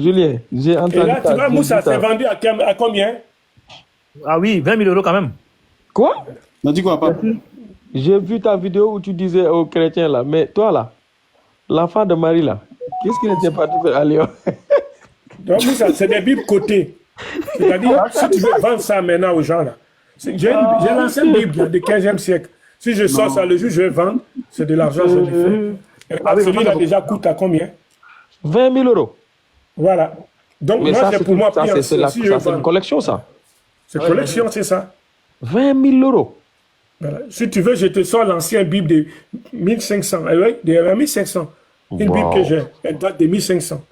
Julien, j'ai Et là, entendu tu vois, j'ai Moussa vu s'est ta... vendu à combien? Ah oui, 20 000 € quand même. Quoi? On a dit quoi, papa? J'ai vu ta vidéo où tu disais aux chrétiens là, mais toi là, l'enfant de Marie là, qu'est-ce qu'il était parti faire à Lyon? Donc, Moussa, c'est des Bibles cotées. C'est-à-dire, si tu veux vendre ça maintenant aux gens, là, j'ai l'ancienne Bible là, du 15e siècle. Si je sors ça le jour, je vais vendre, c'est de l'argent, je le fais. Ah oui, Celui-là déjà coûte à combien? 20 000 euros. Voilà. Donc, Mais moi, ça, c'est pour moi, ça, pris c'est si je une vends. collection, ça. C'est collection, c'est ça. 20 000 euros. Voilà. Si tu veux, je te sors l'ancienne Bible de 1500. Oui, de 1500. Une Bible que j'ai, elle date de 1500.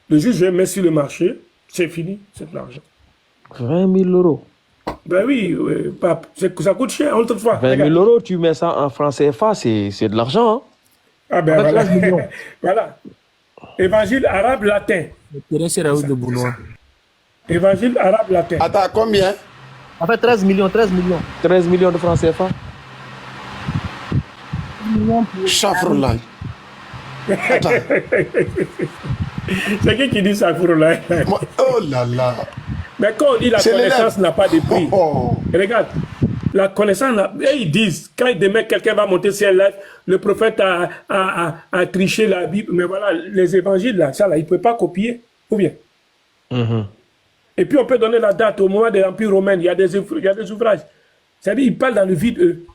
Le jour où je vais mettre sur le marché, c'est fini, c'est de l'argent. 20 000 euros. Ben oui, pape, ça coûte cher, autrefois. 20 000 euros, tu mets ça en francs CFA, c'est de l'argent. Hein? Ah ben Avec voilà. 13 millions. Voilà. Évangile arabe latin. Le terrain c'est Raoul de Bounois. Évangile arabe latin. Attends, combien? En fait, 13 millions, 13 millions. 13 millions de francs CFA. Chafroulaye. Attends. C'est qui dit ça pour là? Oh là là. Mais quand on dit la C'est connaissance l'élève. n'a pas de prix, Oh. regarde, la connaissance, et ils disent, quand demain quelqu'un va monter sur un live, le prophète a triché la Bible, mais voilà, les évangiles, là, ça, là, il ne peut pas copier, ou bien. Et puis on peut donner la date au moment de l'Empire romain, il y a des ouvrages. C'est-à-dire, ils parlent dans le vide, eux.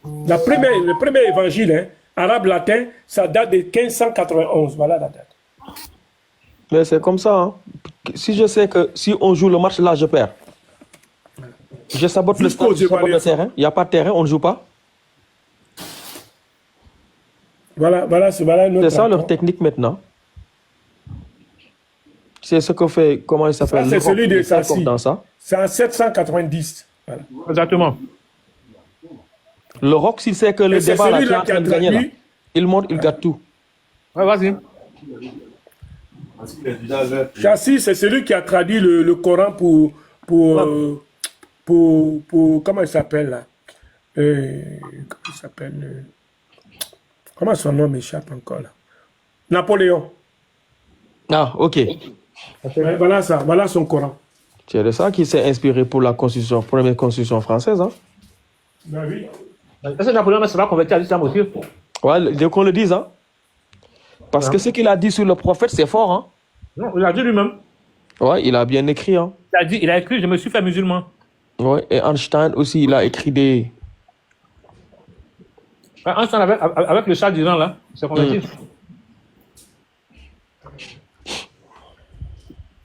Le premier évangile, hein, arabe latin, ça date de 1591, voilà la date. Mais c'est comme ça. Hein. Si je sais que si on joue le match là, je perds. Je sabote le stade, je sabote le terrain. Il n'y a pas de terrain, on ne joue pas. Voilà C'est ça leur technique maintenant. C'est ce que fait, comment il s'appelle? C'est celui de Sassi. Dans ça. C'est en 790. Voilà. Exactement. Le rock, s'il sait que le débat là, qui est en train de gagner là, il monte, il gâte tout. Ouais, vas-y. Chassis, c'est celui qui a traduit le Coran pour comment il s'appelle là? Comment il s'appelle? Comment son nom m'échappe encore là? Napoléon. Ah, ok. Ouais, voilà ça, voilà son Coran. C'est de ça qui s'est inspiré pour la constitution, première constitution française. Hein? Ben oui. Est-ce que Napoléon sera converti à l'islam aussi? Ouais, qu'on le dise. Hein? Parce que ce qu'il a dit sur le prophète, c'est fort. Hein? Non, il a dit lui-même. Ouais, il a bien écrit. Hein? Il a écrit, je me suis fait musulman. Ouais, et Einstein aussi, il a écrit des... Einstein avec le chat d'Iran, là, c'est converti.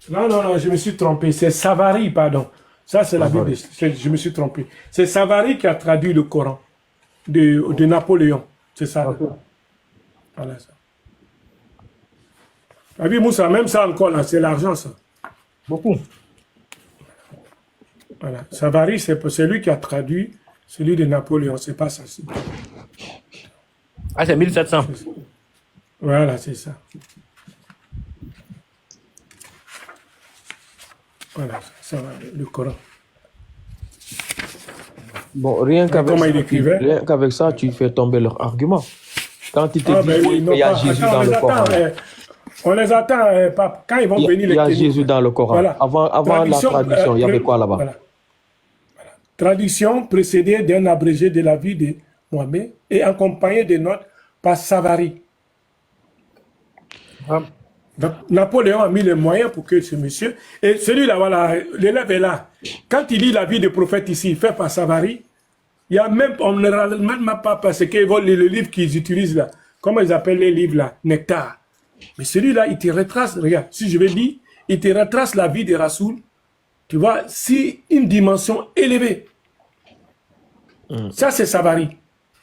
Non, je me suis trompé. C'est Savary, pardon. Ça, c'est la Bible. Je me suis trompé. C'est Savary qui a traduit le Coran de Napoléon. C'est ça. Okay. Voilà ça. Ah oui, Moussa, même ça encore, là, c'est l'argent, ça. Beaucoup. Voilà. Savary, c'est lui qui a traduit celui de Napoléon. C'est pas ça. Ah, c'est 1700. Voilà, c'est ça. Voilà, ça va, le Coran. Bon, rien qu'avec ça, tu fais tomber leur argument. Quand ils te disent qu'il y a Jésus dans le Coran. On les attend, pape. Quand ils vont venir, il y a Jésus dans le Coran. Voilà. Avant la traduction, il y avait quoi là-bas? Voilà. Tradition précédée d'un abrégé de la vie de Mohamed et accompagnée de notes par Savary. Donc, Napoléon a mis les moyens pour que ce monsieur... Et celui-là, voilà, l'élève est là. Quand il lit la vie du prophète ici, fait par Savary, il y a même, on ne regarde même pas parce qu'ils vont lire le livre qu'ils utilisent là. Comment ils appellent les livres là? Nectar. Mais celui-là, il te retrace, regarde, si je vais dire, il te retrace la vie de Rasoul, tu vois, si une dimension élevée. Ça, c'est Savary.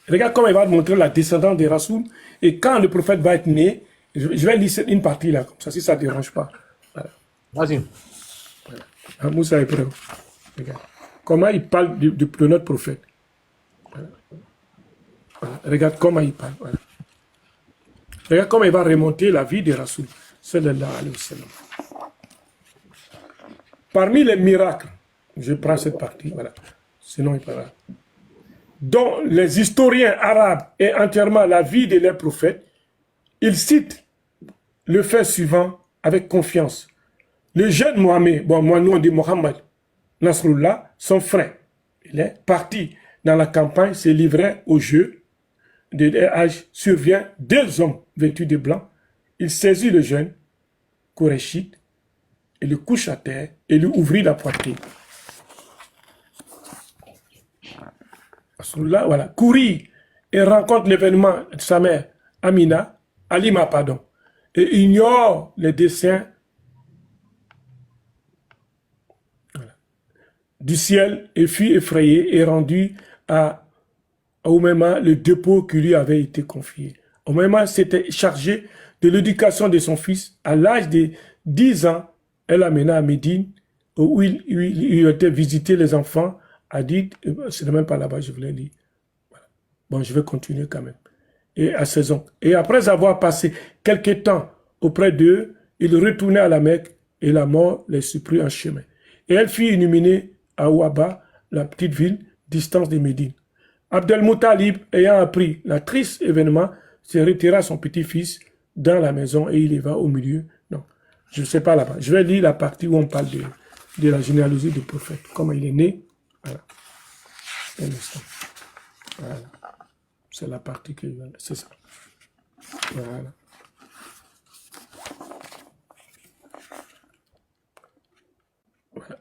Regarde comment il va te montrer la descendance de Rasoul. Et quand le prophète va être né, je vais lire une partie là, comme ça, si ça ne dérange pas. Voilà. Vas-y. Voilà. Moussa est prêt. Regarde. Comment il parle de notre prophète. Voilà. Voilà. Regarde comment il parle. Voilà. Regarde comment il va remonter la vie de Rasoul. Sallallahu alayhi wa sallam. Parmi les miracles, je prends cette partie, voilà. Sinon il parle. Dont les historiens arabes et entièrement la vie de leurs prophètes, ils citent le fait suivant avec confiance. Le jeune Mohamed, bon, moi, nous on dit Mohamed Nasrullah, son frère, il est parti dans la campagne, se livrait au jeu de Hajj. Survient 2 hommes vêtus de blanc. Il saisit le jeune Koureshite et le couche à terre et lui ouvrit la poitrine. Nasrullah, voilà, courit et rencontre l'événement de sa mère, Amina, Alima, pardon, et ignore les desseins du ciel et fut effrayé et rendu à Ouméma le dépôt qui lui avait été confié. Ouméma s'était chargé de l'éducation de son fils. À l'âge de 10 ans, elle l'amena à Médine, où il était visiter les enfants. A dit, c'est même pas là-bas, je voulais dire. Voilà. Bon, je vais continuer quand même. Et à 16 ans. Et après avoir passé quelques temps auprès d'eux, il retournait à la Mecque et la mort les surprit en chemin. Et elle fut illuminée à Ouaba, la petite ville, distance de Médine. Abdel-Moutalib, ayant appris la triste événement, se retira son petit-fils dans la maison et il y va au milieu. Non, je ne sais pas là-bas. Je vais lire la partie où on parle de la généalogie du prophète. Comment il est né. Voilà. Un instant. Voilà. C'est la partie que c'est ça. Voilà. Voilà.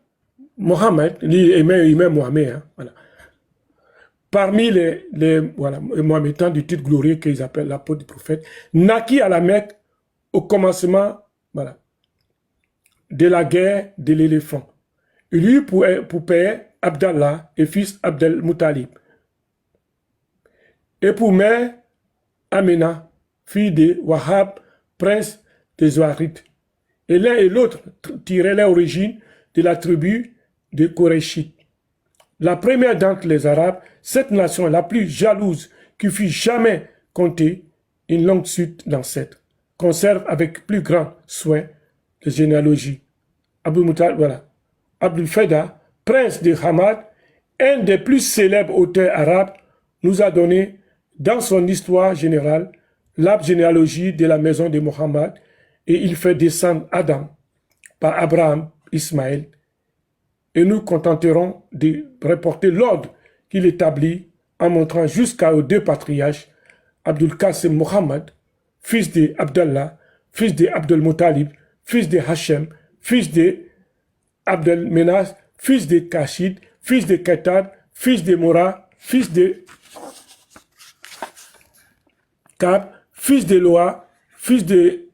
Mohamed, il aimait Mohamed, hein, voilà. Parmi les Mohammedans du titre glorieux qu'ils appellent l'apôtre du prophète, naquit à la Mecque au commencement, voilà, de la guerre de l'éléphant. Il eut pour père Abdallah et fils Abdel Moutalib. Et pour mère Amina, fille de Wahab, prince des Zoarites. Et l'un et l'autre tiraient l'origine de la tribu de Koréchite. La première d'entre les Arabes, cette nation la plus jalouse qui fut jamais comptée, une longue suite d'ancêtres, conserve avec plus grand soin les généalogies. Abdul Muttalib, voilà. Abdul Feda, prince de Hamad, un des plus célèbres auteurs arabes, nous a donné dans son histoire générale l'arbre généalogie de la maison de Mohammed et il fait descendre Adam par Abraham, Ismaël. Et nous contenterons de reporter l'ordre qu'il établit en montrant jusqu'aux 2 patriarches, Abdul Qasim Mohammed, fils de Abdallah, fils de Abdul Muttalib, fils de Hachem, fils de Abdel Menas, fils de Kashid, fils de Ketab, fils de Mora, fils de Kab, fils de Loa, fils de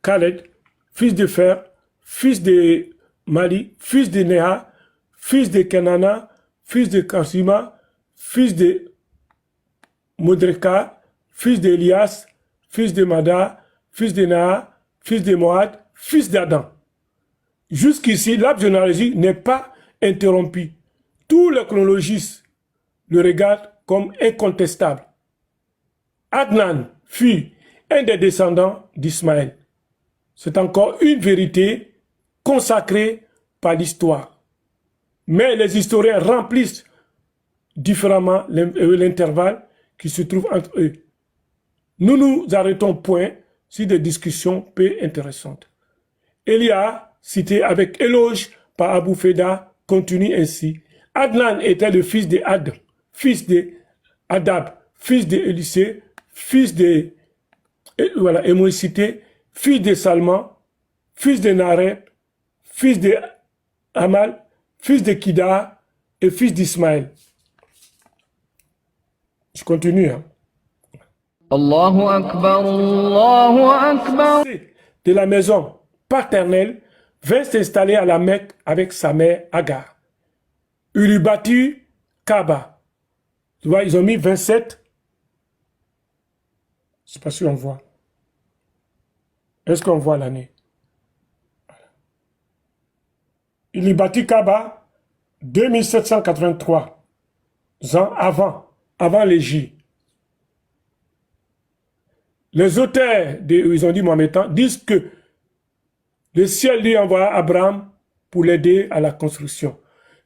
Khaled, fils de Fer, fils de Mali, fils de Neha, fils de Kenana, fils de Kasima, fils de Modreka, fils d'Elias, fils de Mada, fils de Naha, fils de Moad, fils d'Adam. Jusqu'ici, l'arbre généalogique n'est pas interrompu. Tous les chronologistes le regardent comme incontestable. Adnan fut un des descendants d'Ismaël. C'est encore une vérité consacrée par l'histoire. Mais les historiens remplissent différemment l'intervalle qui se trouve entre eux. Nous nous arrêtons point sur des discussions peu intéressantes. Elia, cité avec éloge par Abou Feda, continue ainsi. Adnan était le fils de Ad, fils de Adab, fils de Élysée, fils de Émoïcité, fils de Salman, fils de Nareb, fils de Amal, fils de Kida et fils d'Ismaël. Je continue. Hein. Allahu Akbar, Allahu Akbar. De la maison paternelle, vint s'installer à la Mecque avec sa mère Agar. Il lui battu Kaaba. Tu vois, ils ont mis 27. Je ne sais pas si on voit. Est-ce qu'on voit l'année? Il lui battu Kaaba 2783 ans avant l'Égypte. Les auteurs, ils ont dit Mohammedan, disent que le ciel lui envoie Abraham pour l'aider à la construction.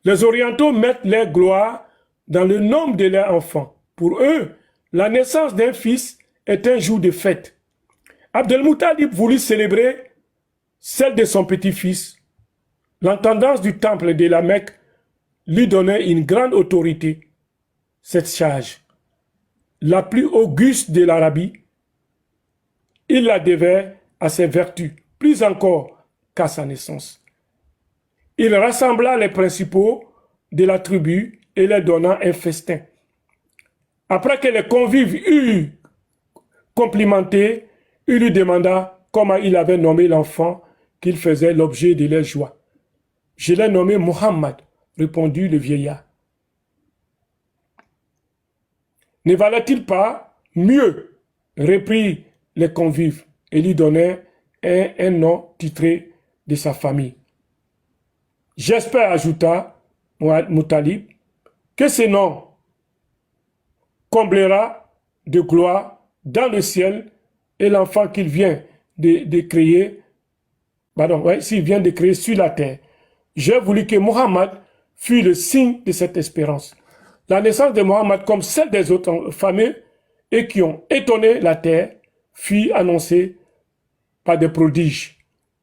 Les orientaux mettent leur gloire dans le nombre de leurs enfants. Pour eux, la naissance d'un fils est un jour de fête. Abdel Muttalib voulut célébrer celle de son petit-fils, l'intendance du temple de la Mecque lui donnait une grande autorité. Cette charge, la plus auguste de l'Arabie, il la devait à ses vertus, plus encore qu'à sa naissance. Il rassembla les principaux de la tribu et leur donna un festin. Après que les convives eurent complimenté, il lui demanda comment il avait nommé l'enfant qu'il faisait l'objet de leur joie. « Je l'ai nommé Muhammad », répondit le vieillard. « Ne valait-il pas mieux ?» reprit les convives et lui donnait un nom titré de sa famille. « J'espère, ajouta Moutalib, que ce nom comblera de gloire dans le ciel et l'enfant qu'il vient de créer, s'il vient de créer sur la terre. J'ai voulu que Mohammed fût le signe de cette espérance. » La naissance de Mohammed, comme celle des autres fameux et qui ont étonné la terre, fut annoncée par des prodiges.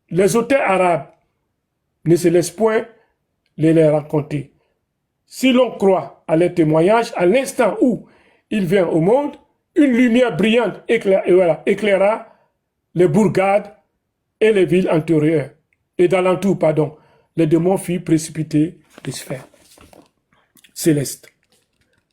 Les auteurs arabes ne se laissent point les raconter. Si l'on croit à leurs témoignages, à l'instant où il vient au monde, une lumière brillante éclaira les bourgades et les villes antérieures. Et d'alentour, les démons furent précipités des sphères célestes.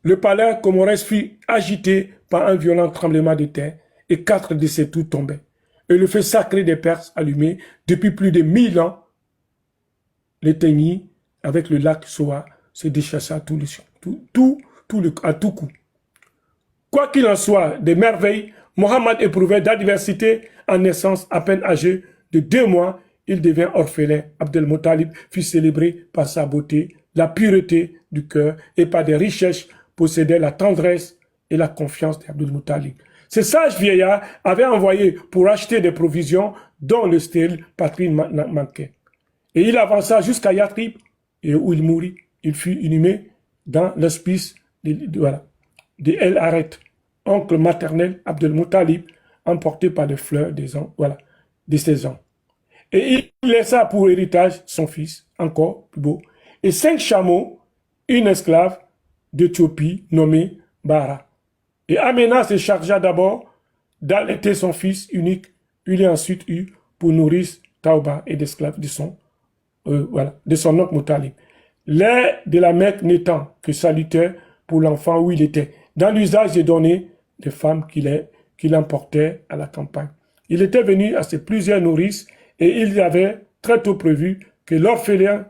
Le palais comorès fut agité par un violent tremblement de terre et 4 de ses tours tombaient. Et le feu sacré des Perses allumé depuis plus de 1000 ans l'éteignit avec le lac Soa, se déchassa à tout coup. Quoi qu'il en soit, des merveilles, Mohammed éprouvait d'adversité en naissance. À peine âgé de 2 mois, il devint orphelin. Abdel-Muttalib fut célébré par sa beauté, la pureté du cœur et par des richesses, possédait la tendresse et la confiance d'Abdel-Muttalib. Ce sage vieillard avait envoyé pour acheter des provisions dont le stérile patrie manquait. Et il avança jusqu'à Yatrib, et où il mourut. Il fut inhumé dans l'hospice de El Aret, oncle maternel Abdel-Muttalib, emporté par des fleurs de saison. Et il laissa pour héritage son fils, encore plus beau, et 5 chameaux, une esclave d'Éthiopie nommée Bara. Et Amena se chargea d'abord d'allaiter son fils unique. Il a ensuite eu pour nourrir Tauba et d'esclaves de son oncle Muttalib. L'air de la Mecque n'étant que salutaire pour l'enfant où il était, dans l'usage des données des femmes qu'il emportait à la campagne. Il était venu à ses plusieurs nourrices et il avait très tôt prévu que l'orphelin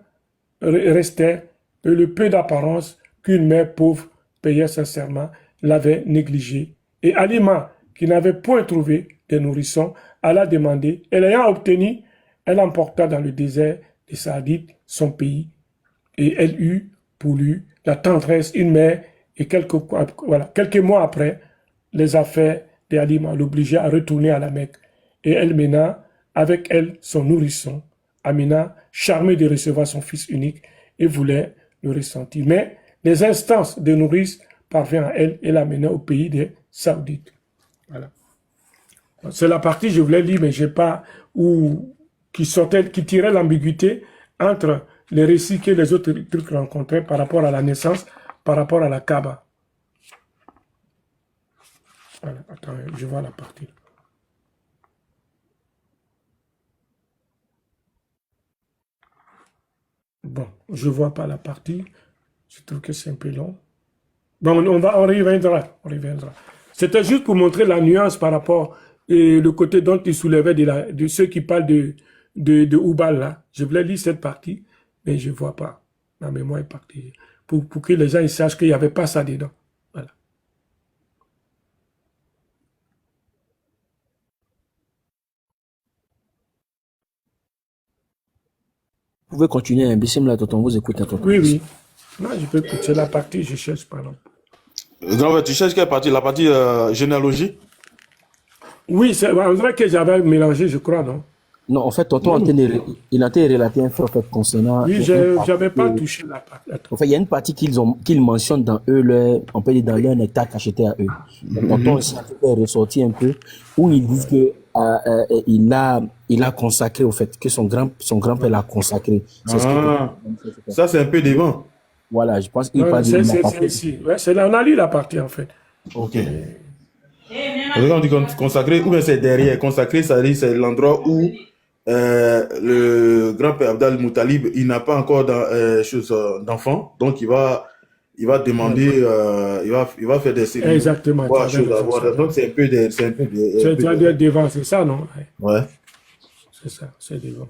restait et le peu d'apparence qu'une mère pauvre payait sincèrement l'avait négligé. Et Alima, qui n'avait point trouvé de nourrisson, alla demander, et l'ayant obtenu, elle emporta dans le désert de Saadite, son pays, et elle eut pour lui la tendresse, une mère, et quelques mois après, les affaires d'Alima l'obligeaient à retourner à la Mecque, et elle mena avec elle son nourrisson. Amina, charmée de recevoir son fils unique, et voulait le ressentir. Mais les instances de nourrice parvinrent à elle et l'amena au pays des Saoudites. Voilà. C'est la partie que je voulais lire, mais j'ai pas, qui tirait l'ambiguïté entre les récits que les autres trucs rencontraient par rapport à la naissance, par rapport à la Kaaba. Voilà, attends, je vois la partie. Bon, je vois pas la partie. Je trouve que c'est un peu long. Bon, on reviendra. C'était juste pour montrer la nuance par rapport et le côté dont il soulevait de ceux qui parlent de Oubal là. Je voulais lire cette partie, mais je vois pas. Ma mémoire est partie. Pour que les gens ils sachent qu'il n'y avait pas ça dedans. Voilà. Vous pouvez continuer, Bissim, là, tonton, vous écoutez, tonton. Oui. Non, je peux écouter la partie, je cherche, pardon. Non, tu cherches quelle partie? La partie généalogie? Oui, c'est vrai que j'avais mélangé, je crois, non? Non, en fait, tonton, il a été relaté un fait, en fait, concernant... Oui, j'avais pas touché la partie. En fait, il y a une partie qu'ils mentionnent dans eux, on peut dire dans leur nectar acheté à eux. Tonton aussi a ressorti un peu, où ils disent que il a consacré au fait que son grand-père l'a consacré. C'est Ça, c'est un peu devant. Voilà, je pense qu'il Ouais, parle de la partie. ici. Ouais, on a lu la partie en fait. Ok. Quand on dit consacré, ou bien c'est derrière. Consacré, ça dit c'est l'endroit où le grand-père Abdel Moutalib, il n'a pas encore d'enfant, donc il va demander, il va faire des séries. Exactement. Donc c'est un peu devant, c'est ça, non? Ouais. C'est ça, c'est devant.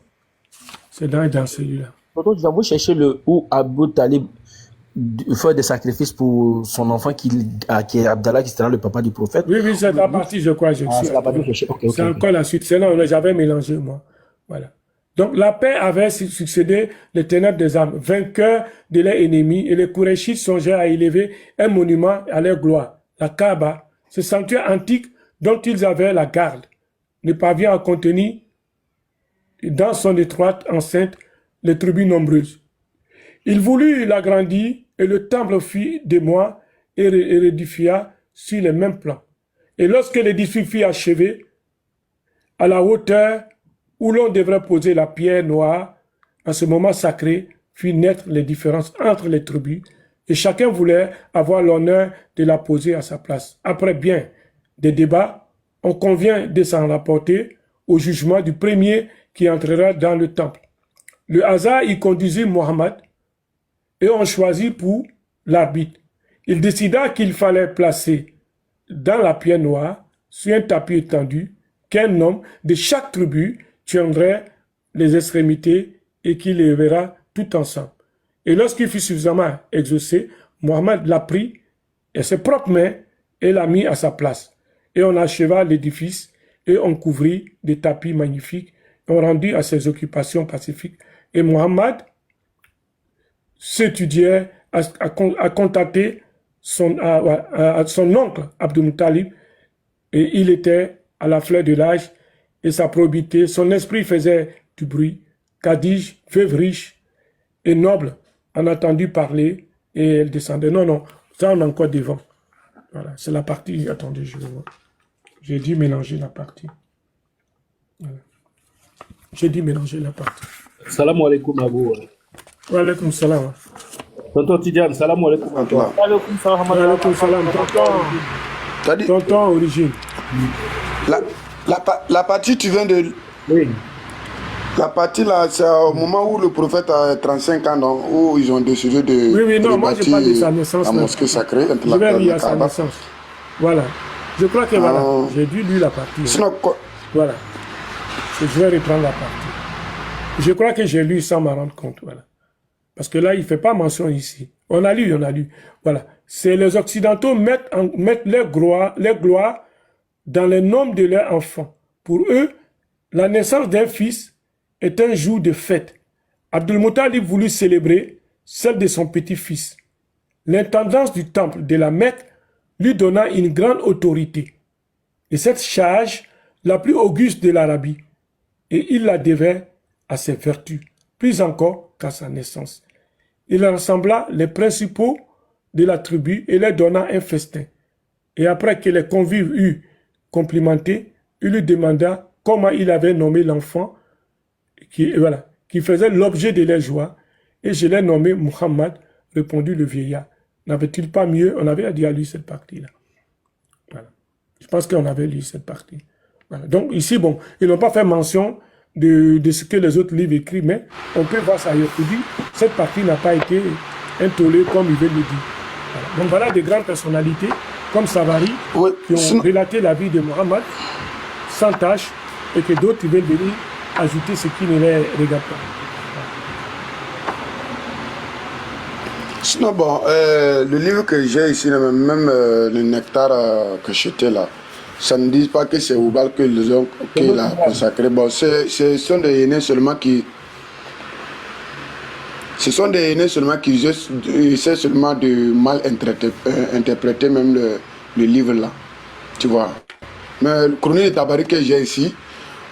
C'est dans celui-là. Donc, nous avons cherché où Abou Talib fait des sacrifices pour son enfant qui est Abdallah, qui sera le papa du prophète. Oui, c'est la partie, je crois. C'est la partie que c'est encore la suite. C'est là où j'avais mélangé, moi. Voilà. Donc, la paix avait succédé les ténèbres des âmes, vainqueurs de leurs ennemis, et les Qurayshites songeaient à élever un monument à leur gloire, la Kaaba, ce sanctuaire antique dont ils avaient la garde, ne parvient à contenir dans son étroite enceinte les tribus nombreuses. Il voulut l'agrandir et le temple fit des mois et réédifia sur les mêmes plans. Et lorsque l'édifice fut achevé, à la hauteur où l'on devrait poser la pierre noire, à ce moment sacré, fit naître les différences entre les tribus, et chacun voulait avoir l'honneur de la poser à sa place. Après bien des débats, on convient de s'en rapporter au jugement du premier qui entrera dans le temple. Le hasard y conduisit Mohammed, et on choisit pour l'arbitre. Il décida qu'il fallait placer dans la pierre noire, sur un tapis étendu, qu'un homme de chaque tribu tiendrait les extrémités et qu'il les verra tout ensemble. Et lorsqu'il fut suffisamment exaucé, Mohammed l'a pris et ses propres mains et l'a mis à sa place. Et on acheva l'édifice et on couvrit des tapis magnifiques et on rendit à ses occupations pacifiques. Et Mohammed s'étudiait à contacter son oncle Abdul Muttalib, et il était à la fleur de l'âge et sa probité, son esprit faisait du bruit. Khadij, veuve riche et noble, en a entendu parler et elle descendait. Non, ça on est encore devant. Voilà, c'est la partie, attendez, je vais voir. J'ai dû mélanger la partie. Voilà. J'ai dû mélanger la partie. Salam alaikum, Abou. Wa alaikum salam. Tonton Tidiane, salam alaikum. Wa alaikum salam. Tonton origine. La partie, tu viens de... Oui. La partie là, c'est au moment où le prophète a 35 ans, non, où ils ont décidé de... Oui, non, moi je parle de sa naissance. La mosquée sacrée. Je vais lire à sa naissance. Voilà. Je crois que voilà, j'ai dû lire la partie. Sinon, voilà. Je vais reprendre la partie. Je crois que j'ai lu sans m'en rendre compte, voilà. Parce que là, il ne fait pas mention ici. On a lu. Voilà. C'est les Occidentaux mettent leur gloire dans le nombre de leurs enfants. Pour eux, la naissance d'un fils est un jour de fête. Abdul Muttalib voulut célébrer celle de son petit-fils. L'intendance du temple de la Mecque lui donna une grande autorité. Et cette charge, la plus auguste de l'Arabie, et il la devait à ses vertus, plus encore qu'à sa naissance. Il rassembla les principaux de la tribu et leur donna un festin. Et après que les convives eurent complimenté, il lui demanda comment il avait nommé l'enfant qui faisait l'objet de leur joie. Et je l'ai nommé Muhammad, répondit le vieillard. N'avait-il pas mieux? On avait dit à lui cette partie-là. Voilà. Je pense qu'on avait lu cette partie. Voilà. Donc ici, bon, ils n'ont pas fait mention de ce que les autres livres écrits, mais on peut voir ça ailleurs. Cette partie n'a pas été intolée comme il veut le dire. Voilà. Donc voilà des grandes personnalités comme Savary qui ont relaté la vie de Mohammed sans tâche et que d'autres veulent venir ajouter ce qui ne les regarde pas. Sinon, bon, le livre que j'ai ici, même le nectar que j'étais là, ça ne dit pas que c'est Oubal que les ont l'a consacré. Bon, ce sont des aînés seulement qui... Ce sont des aînés seulement qui essaient seulement de mal interpréter même le livre là. Tu vois. Mais le chronique de Tabari que j'ai ici,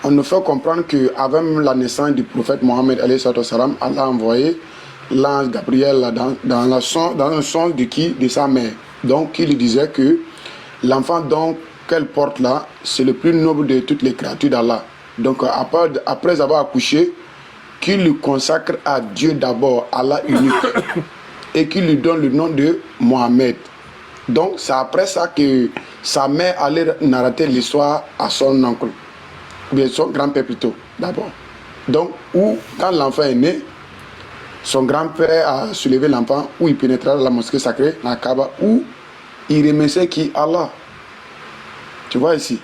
on nous fait comprendre qu'avant la naissance du prophète Mohammed, Allah a envoyé l'ange Gabriel là, dans un sens de sa mère. Donc il disait que l'enfant donc qu'elle porte là, c'est le plus noble de toutes les créatures d'Allah. Donc après avoir accouché, qu'il le consacre à Dieu d'abord, Allah unique, et qu'il lui donne le nom de Mohamed. Donc c'est après ça que sa mère allait narrater l'histoire à son oncle, bien son grand-père plutôt, d'abord. Donc, quand l'enfant est né, son grand-père a soulevé l'enfant, où il pénétra dans la mosquée sacrée, la Kaaba, où il remerciait qui? Allah. Tu vois ici.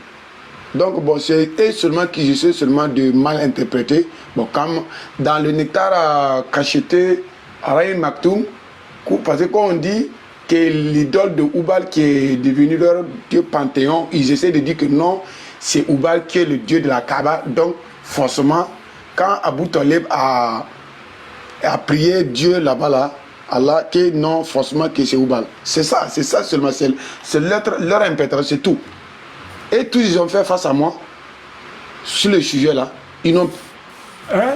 Donc, bon, c'est eux seulement qui essaient seulement de mal interpréter. Bon, comme dans le nectar cacheté à Raïl Maktoum, parce que quand on dit que l'idole de Oubal qui est devenu leur dieu panthéon, ils essaient de dire que non, c'est Oubal qui est le dieu de la Kaaba. Donc, forcément, quand Abu Talib a prié Dieu là-bas, là, Allah, que non, forcément que c'est Oubal. C'est ça seulement. C'est leur impétrance, c'est tout. Et tous ils ont fait face à moi sur le sujet là. Ils n'ont. Hein?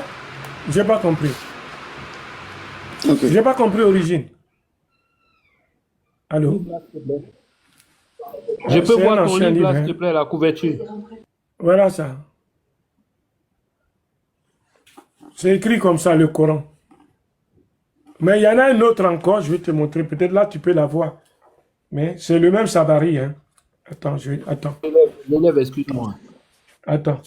J'ai pas compris. Okay. J'ai pas compris l'origine. Allô? Je peux C'est voir un ton ancien livre là, livre, s'il te plaît, la couverture. Voilà ça. C'est écrit comme ça, le Coran. Mais il y en a un autre encore, je vais te montrer. Peut-être là, tu peux la voir. Mais c'est le même Sabari. Hein. Attends, attends. L'élève, excuse-moi. Attends.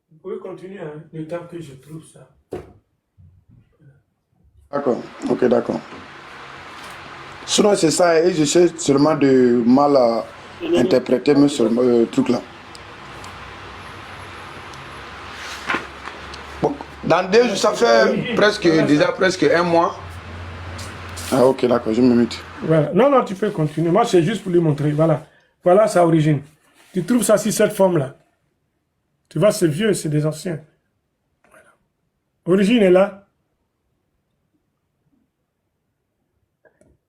Vous pouvez continuer, hein, le temps que je trouve ça. D'accord, ok, d'accord. Sinon, c'est ça, et je sais seulement de mal à interpréter même ce truc là. Bon, dans 2 jours, ça fait déjà presque 1 mois. Ah, ok, d'accord, je me mets. Voilà. Non, non, tu peux continuer. Moi, c'est juste pour lui montrer. Voilà. Voilà sa origine. Tu trouves ça sur cette forme-là. Tu vois, c'est vieux, c'est des anciens. Voilà. Origine est là.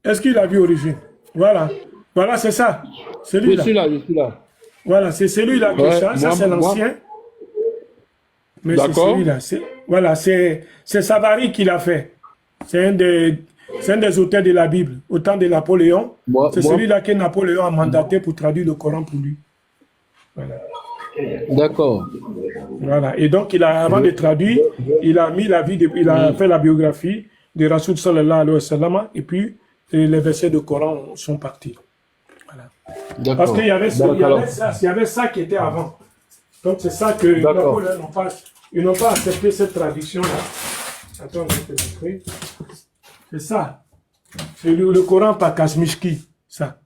Est-ce qu'il a vu origine? Voilà. Voilà, c'est ça. Celui-là. Je suis là. Voilà, c'est celui-là que Ouais, ça. Ça, c'est l'ancien. Mais c'est D'accord. celui-là. Voilà, c'est Savary qui l'a fait. C'est un des auteurs de la Bible. Au temps de Napoléon. C'est celui-là que Napoléon a mandaté pour traduire le Coran pour lui. Voilà. D'accord. Voilà. Et donc, avant de traduire, il a mis il a fait la biographie de Rasoul sallallahu alayhi wa sallam, et puis les versets du Coran sont partis. Voilà. Parce qu'il y avait ça qui était avant. Donc, c'est ça que Napoléon ils n'ont pas accepté cette traduction-là. Attends, je vais te montrer. C'est ça. C'est le Coran par Kazmishki. Ça.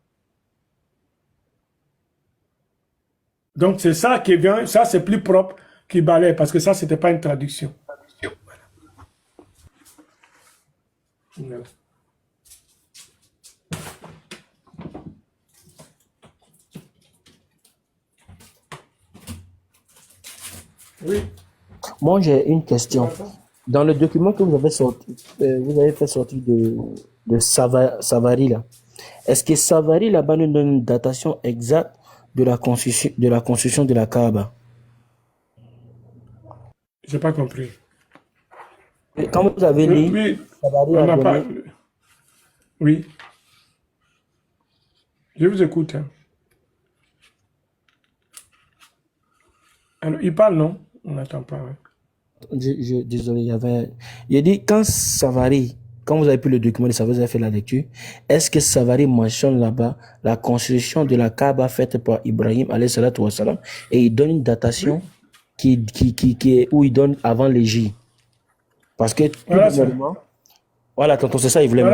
Donc, c'est ça qui vient. Ça, c'est plus propre qui balaye, parce que ça, c'était pas une traduction. Voilà. Oui. Moi, j'ai une question. Dans le document que vous avez sorti, vous avez fait sortir de Savary, là. Est-ce que Savary, là-bas, nous donne une datation exacte de la construction de la Kaaba? J'ai pas compris. Et quand vous avez lu, Oui, Savary on a n'a pas. donné... Oui. Je vous écoute. Hein. Alors, il parle, non? On n'attend pas. Ouais. Désolé, il a dit, quand vous avez pris le document de Savary, vous avez fait la lecture, est-ce que Savary mentionne là-bas la construction de la Kaaba faite par Ibrahim, alayhi salatu wa salam, et il donne une datation où il donne avant l'Égypte? Parce que tout dernièrement, voilà, tonton, c'est ça, il voulait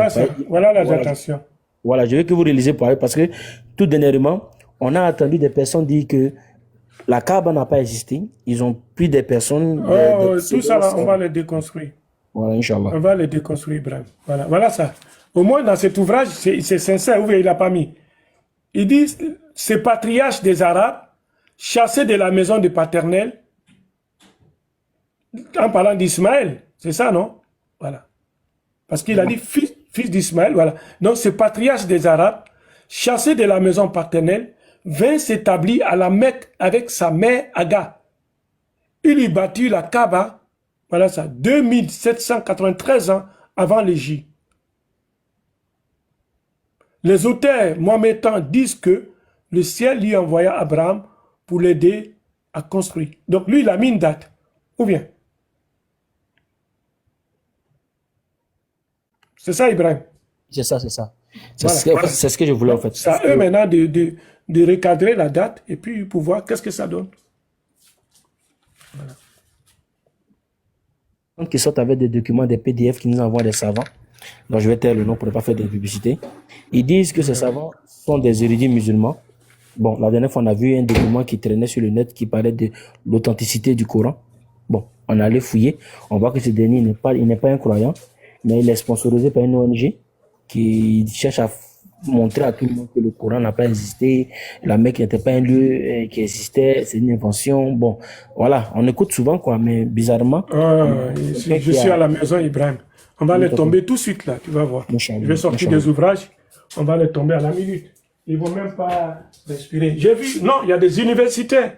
voilà la datation. Voilà, je veux que vous réalisez pareil, parce que tout dernièrement, on a entendu des personnes dire que la Kaaba n'a pas existé. Ils ont pris des personnes. Tout ça, là, on va le déconstruire. Voilà, Inch'Allah. On va le déconstruire, Ibrahim. Voilà ça. Au moins, dans cet ouvrage, c'est sincère. Où il n'a pas mis. Il dit ces patriarches des Arabes, chassés de la maison du paternel, en parlant d'Ismaël. C'est ça, non? Voilà. Parce qu'il a dit fils d'Ismaël, voilà. Donc ce patriarche des Arabes, chassé de la maison paternelle, vint s'établir à la Mecque avec sa mère Aga. Il y bâtit la Kaaba, voilà ça, 2793 ans avant l'Égypte. Les auteurs mahométans disent que le ciel lui envoya Abraham pour l'aider à construire. Donc lui, il a mis une date. Ou bien? C'est ça, Ibrahim? C'est ça, c'est ça. Voilà. C'est ce que je voulais en fait. C'est à eux maintenant de recadrer la date et puis pour voir qu'est-ce que ça donne. Voilà. Qui sortent avec des documents, des PDF qui nous envoient des savants. Donc je vais taire le nom pour ne pas faire de publicité. Ils disent que ces savants sont des érudits musulmans. Bon, la dernière fois, on a vu un document qui traînait sur le net qui parlait de l'authenticité du Coran. Bon, on allait fouiller. On voit que ce dernier il n'est pas un croyant, mais il est sponsorisé par une ONG qui cherche à montrer à tout le monde que le Coran n'a pas existé, la Mecque n'était pas un lieu qui existait, c'est une invention. Bon, voilà, on écoute souvent quoi, mais bizarrement. Je suis à la maison, Ibrahim. On va les tomber tout de suite là, tu vas voir. Je vais sortir des ouvrages, on va les tomber à la minute. Ils vont même pas respirer. J'ai vu, non, il y a des universitaires,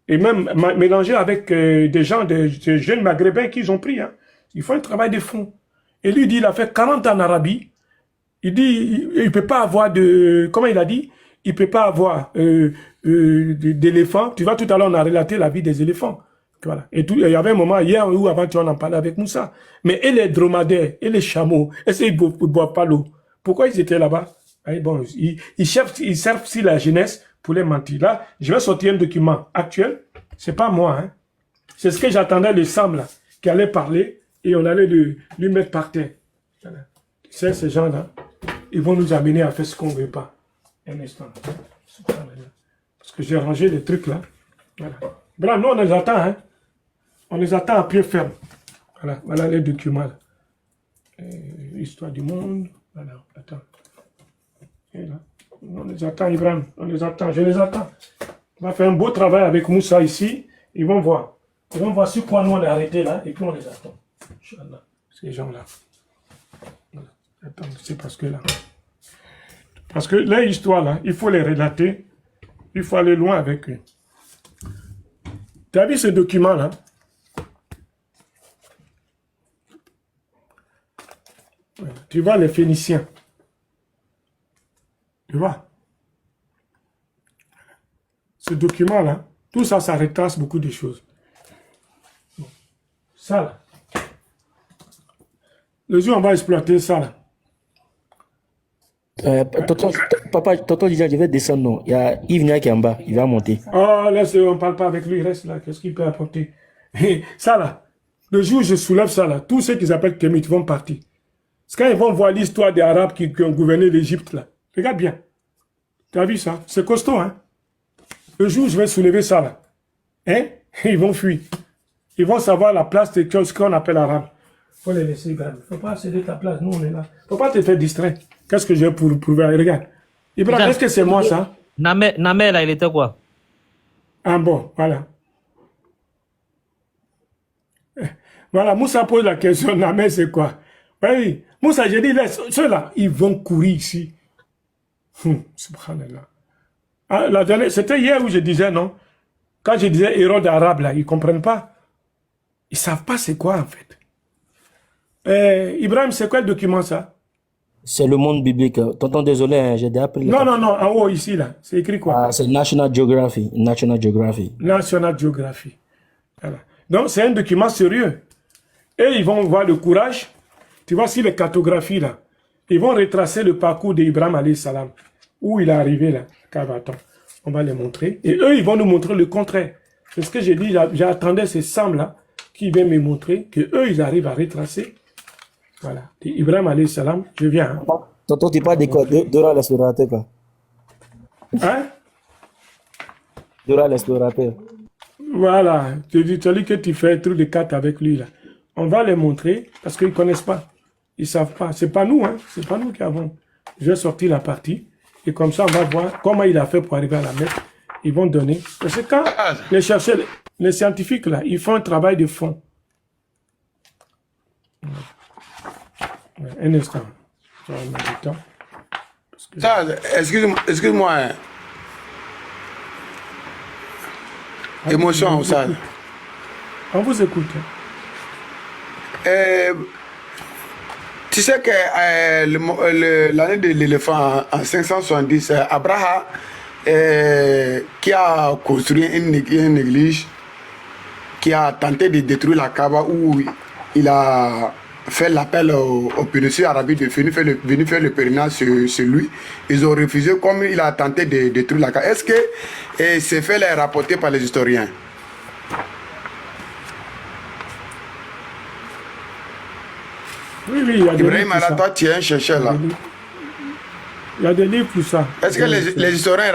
et même mélangés avec des gens, des jeunes maghrébins qu'ils ont pris. Hein. Ils font un travail de fond. Et lui dit, il a fait 40 ans en Arabie. Il dit, il peut pas avoir de, comment il a dit, il peut pas avoir d'éléphants. Tu vois, tout à l'heure, on a relaté la vie des éléphants. Voilà. Et il y avait un moment hier où avant, on en parlait avec Moussa. Mais et les dromadaires, et les chameaux, est-ce qu'ils ne boivent pas l'eau? Pourquoi ils étaient là-bas? Bon, ils servent si la jeunesse pour les mentir. Là, je vais sortir un document actuel. C'est pas moi, hein. C'est ce que j'attendais le Sam, là, qui allait parler, et on allait lui mettre par terre. Voilà. Tu sais, ces gens-là, ils vont nous amener à faire ce qu'on ne veut pas. Un instant. Parce que j'ai rangé les trucs là. Voilà. Bravo, nous on les attend, hein. On les attend à pied ferme. Voilà, voilà les documents. Histoire du monde. Voilà, attends. Et là. On les attend, Ibrahim. On les attend, je les attends. On va faire un beau travail avec Moussa ici. Ils vont voir. Ils vont voir sur quoi nous on est arrêtés là. Et puis on les attend. Inch'Allah. Ces gens-là. Voilà. Attends, c'est parce que là. Parce que les histoires là, il faut les relater. Il faut aller loin avec eux. Tu as vu ce document là? Tu vois les Phéniciens. Tu vois? Ce document là, tout ça, ça retrace beaucoup de choses. Ça là. Le jour on va exploiter ça là. Papa, tonton Didier, je vais descendre, non. Il y a Yves Nia qui est en bas, il va monter. Oh, laisse, on ne parle pas avec lui, il reste là, qu'est-ce qu'il peut apporter? Ça là, le jour où je soulève ça là, tous ceux qu'ils appellent Kémites vont partir. C'est quand ils vont voir l'histoire des Arabes qui ont gouverné l'Égypte là. Regarde bien. Tu as vu ça? C'est costaud, hein? Le jour où je vais soulever ça là, hein? Ils vont fuir. Ils vont savoir la place de ce qu'on appelle arabe. Faut les laisser, il ne faut pas céder ta place, nous on est là. Faut pas te faire distraire. Qu'est-ce que j'ai pour prouver? Regarde. Ibrahim, est-ce que c'est moi ça? Namé là, il était quoi? Ah bon, voilà. Voilà, Moussa pose la question, Namé c'est quoi? Oui, Moussa, j'ai dit, laisse, ceux-là, ils vont courir ici. Subhanallah. Ah, la dernière, c'était hier où je disais, non? Quand je disais Hérode arabe, là, ils ne comprennent pas. Ils ne savent pas c'est quoi en fait. Ibrahim, c'est quoi le document ça? C'est le monde biblique. Tonton, désolé, hein, j'ai déjà appris. Non, en haut ici, là. C'est écrit quoi? Ah, c'est National Geography. National Geography. National Geography. Voilà. Donc, c'est un document sérieux. Et ils vont voir le courage. Tu vois, si les cartographies, là, ils vont retracer le parcours d'Ibrahim alayhi salam. Où il est arrivé, là. Attends, on va les montrer. Et eux, ils vont nous montrer le contraire. C'est ce que j'ai dit. J'attendais ces Sam-là qui viennent me montrer que eux, ils arrivent à retracer. Voilà. Et Ibrahim alayhi salam, je viens. Hein. Tonton, tu parles de quoi? Dora l'explorateur, quoi. Hein? Dora l'explorateur. Voilà. Tu dis que tu fais un truc de cartes avec lui, là. On va les montrer parce qu'ils ne connaissent pas. Ils ne savent pas. C'est pas nous, hein. C'est pas nous qui avons. Je vais sortir la partie. Et comme ça, on va voir comment il a fait pour arriver à la Mecque. Ils vont donner. Parce que quand les chercheurs, les scientifiques, là, ils font un travail de fond. Un instant. Ça va mettre du temps. Parce que... Ça, excuse-moi. Hein. Émotion, ça. On vous écoute. Tu sais que l'année de l'éléphant en 570, Abraham, qui a construit une église, qui a tenté de détruire la Kaaba, où il a fait l'appel aux péninsule arabique de venir faire le pèlerinage sur lui. Ils ont refusé comme il a tenté de détruire la Kaaba. Est-ce que ces faits est rapporté par les historiens? Oui, il y a des Ibrahim livres pour ça. Alata, tu es un chercheur là. Il y a des livres pour ça. Est-ce que les historiens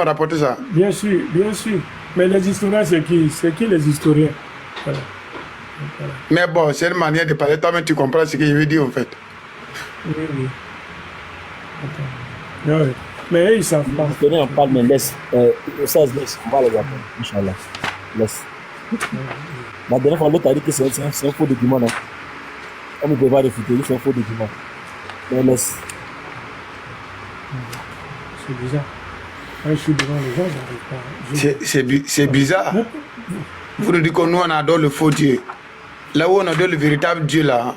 ont rapporté ça? Bien sûr, bien sûr. Mais les historiens, c'est qui? C'est qui les historiens? Voilà. Voilà. Mais bon, c'est une manière de parler. Toi-même, tu comprends ce que je veux dire en fait. Oui, oui. Attends. Ouais. Mais eux, ils savent pas. Les historiens en parlent, mais laisse. Ça, laisse. On va les apprendre. Inch'Allah. Laisse. La dernière fois, l'autre a dit que c'est un faux document. Là. On ne peut pas réfuter, c'est un faux document. Mais laisse. C'est bizarre. Quand je suis devant les gens, j'arrive pas. C'est bizarre. Vous nous dites que nous, on adore le faux Dieu. Là où on adore le véritable Dieu, là.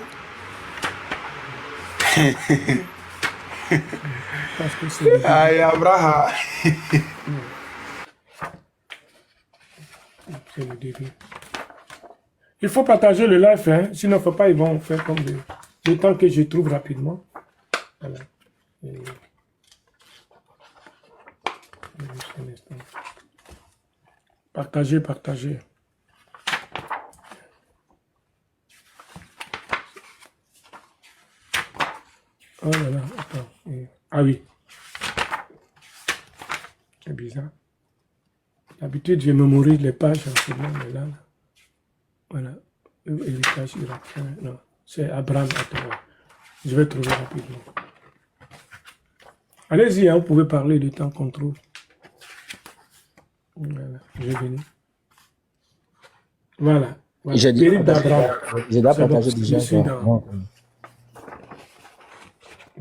Parce que c'est... Aïe, Abraham. C'est le début. Il faut partager le live, hein. Sinon, il ne faut pas, ils vont faire comme le temps que je trouve rapidement. Voilà. Juste un instant. Partagez, partagez. Oh là là, attends. Ah oui. C'est bizarre. D'habitude, je mémorise les pages en ce moment, mais là. Voilà. Héritage irakien. Non, c'est Abraham Attaway. Je vais trouver rapidement. Allez-y, hein, vous pouvez parler du temps qu'on trouve. Voilà, je vais venir. Voilà. Voilà. J'ai dit, Périple d'Abraham. j'ai déjà C'est bon, partagé déjà.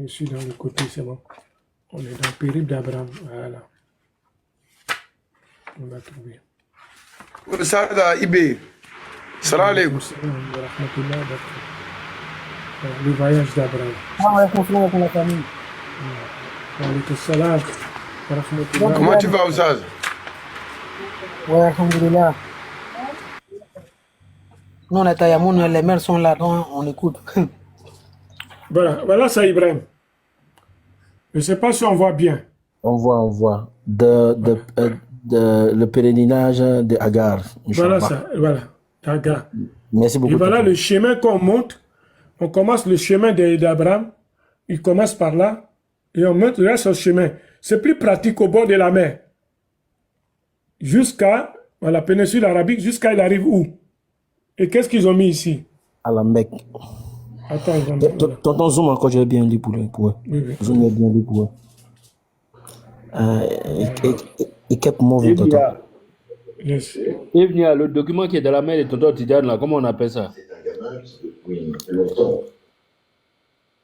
Je suis dans le côté, c'est bon. On est dans le périple d'Abraham. Voilà. On va trouver. Ça, Ibé. Salam alaikum. Le voyage d'Abraham. Comment tu vas, Oussaz? Ouais, alhamdoulilah. Nous, on est à Yamoun, les mères sont là, donc on écoute. Voilà, voilà ça, Ibrahim. Je ne sais pas si on voit bien. On voit. Le pèlerinage de Agar. Voilà ça, voilà. Agar. Merci beaucoup. Et voilà le chemin qu'on monte. On commence le chemin d'Abraham. Il commence par là. Et on monte là sur ce chemin. C'est plus pratique au bord de la mer. Jusqu'à la péninsule arabique, jusqu'à il arrive où? Et qu'est-ce qu'ils ont mis ici? À la Mecque. Attends, ils vont mettre, voilà. Tonton Zoom encore, j'ai bien dit pour eux. Oui, oui. Zoom, j'ai bien dit pour eux. Et quel mot vous tonton? Yes. Evnia, le document qui est dans la main de tonton Tidiane, là, comment on appelle ça?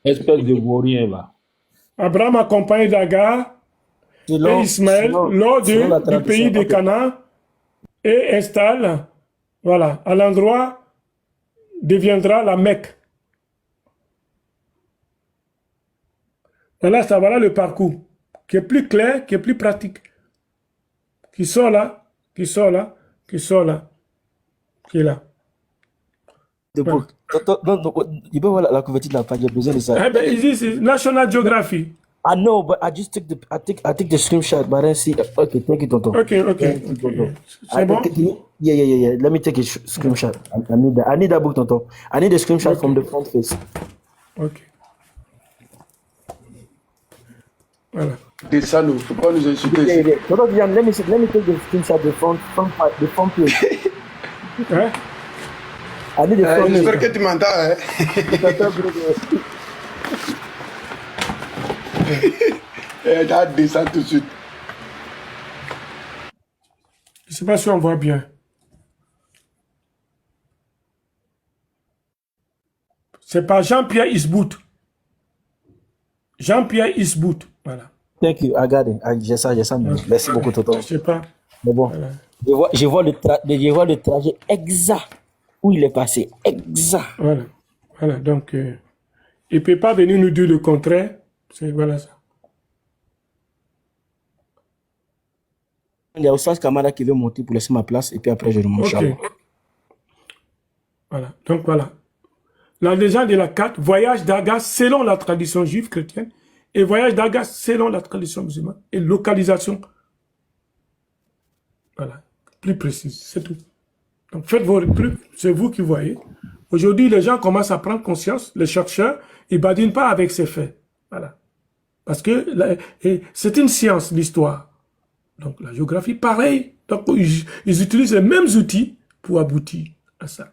Espèce de vaurien, là. Abraham accompagné d'Agar et Ismaël lors du pays de Canaan et installe, voilà, à l'endroit deviendra la Mecque. Voilà, ça voilà le parcours qui est plus clair, qui est plus pratique. Qui sort là, qui sort là, qui sort là, qui est là. Non, il peut voir la couverture de la page, j'ai besoin de ça. Eh ben, ils disent National Geography. I know, but I just took the screenshot, but I didn't see. Okay, thank you, tonton. Okay. C'est bon? Yeah. Let me take a screenshot. I need that book, tonton. I need a screenshot from the front face. Ok. Voilà. Des salauds, faut pas nous insulter. Yeah. Tonton, let me take the screenshot the front page. Hein? I need the front J'espère que tu m'entends, hein? T'as descendu tout de suite. Je ne sais pas si on voit bien. C'est par Jean-Pierre Isbout. Jean-Pierre Isbout, voilà. Thank you. Regarde, j'ai ça. Merci beaucoup, Tonton. Je sais pas. Mais bon, Voilà. je vois le trajet exact où il est passé. Exact. Voilà. Voilà. Donc, il ne peut pas venir nous dire le contraire. C'est voilà ça. Il y a Oustaz Kamara qui veut monter pour laisser ma place et puis après je remonte. Ok. Voilà. Donc voilà. La légende de la carte, voyage d'Agas selon la tradition juive chrétienne et voyage d'Agas selon la tradition musulmane et localisation. Voilà. Plus précise, c'est tout. Donc faites vos trucs, c'est vous qui voyez. Aujourd'hui, les gens commencent à prendre conscience, les chercheurs, ils ne badinent pas avec ces faits. Voilà. Parce que c'est une science, l'histoire. Donc la géographie, pareil. Donc ils utilisent les mêmes outils pour aboutir à ça.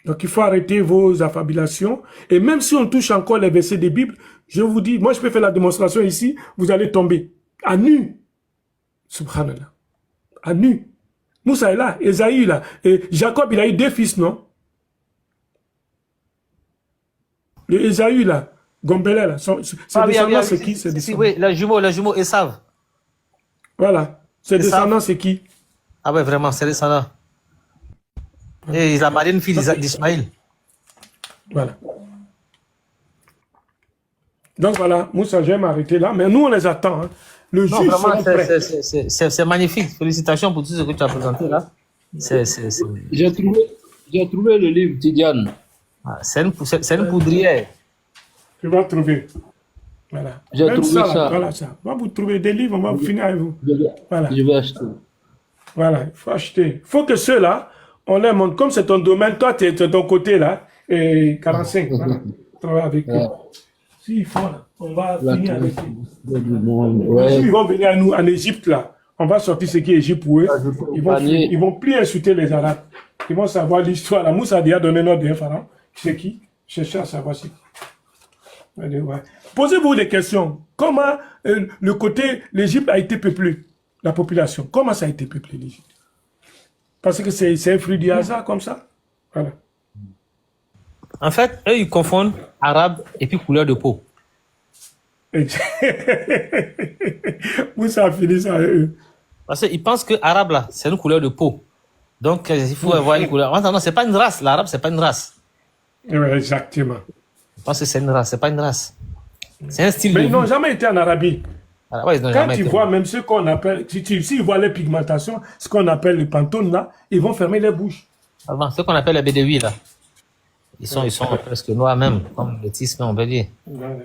Donc il faut arrêter vos affabulations. Et même si on touche encore les versets des Bibles, je vous dis, moi je peux faire la démonstration ici, vous allez tomber. À nu. Subhanallah. À nu. Moussa est là, Esaïe est là. Et Jacob, il a eu 2 fils, non? Le Esaü là, Gombele là, c'est descendant, c'est qui? Oui, le jumeau, Esav. Voilà. C'est descendant, c'est qui? Ah ouais, vraiment, c'est descendant. Et il a marié une fille d'Ismaël. Voilà. Donc voilà, Moussa, je vais m'arrêter là, mais nous on les attend. Hein. Le Non, juge vraiment, sera prêt. c'est magnifique. Félicitations pour tout ce que tu as présenté là. J'ai trouvé le livre, Tidiane. C'est une poudrière. Tu vas trouver. Voilà. J'ai Même trouvé ça. Voilà ça. On va vous trouver des livres, on va vous finir avec vous. Voilà. Je vais acheter. Voilà, il faut acheter. Il faut que ceux-là, on les montre. Comme c'est ton domaine, toi, tu es de ton côté là, et 45. Voilà. Travaille avec eux. S'il faut, là, on va finir avec eux. Ouais. Ils vont venir à nous en Égypte là. On va sortir ce qui est Égypte pour eux. Ils vont plus insulter les Arabes. Ils vont savoir l'histoire. La Moussa a déjà donné notre d'un pharaon. C'est qui? Cherchez à savoir c'est qui. Ouais. Posez-vous des questions. Comment le côté, l'Égypte a été peuplée, la population. Comment ça a été peuplé l'Égypte? Parce que c'est un fruit du hasard comme ça. Voilà. En fait, eux, ils confondent arabe et puis couleur de peau. Moussa a fini ça avec eux. Parce qu'ils pensent que arabe là, c'est une couleur de peau. Donc, il faut avoir une couleur. Non, c'est pas une race. L'arabe, c'est pas une race. Ouais, exactement. Je pense que c'est une race, c'est pas une race. C'est un style de Mais ils vie. n'ont jamais été en Arabie. Ah, ouais, ils n'ont Quand jamais tu été. vois même ce qu'on appelle, s'ils voient les pigmentations, ce qu'on appelle les pantones là, ils vont fermer les bouches. Avant, ce qu'on appelle les bédouis là. Ils sont presque noirs même, comme le tisme, on peut dire. Voilà.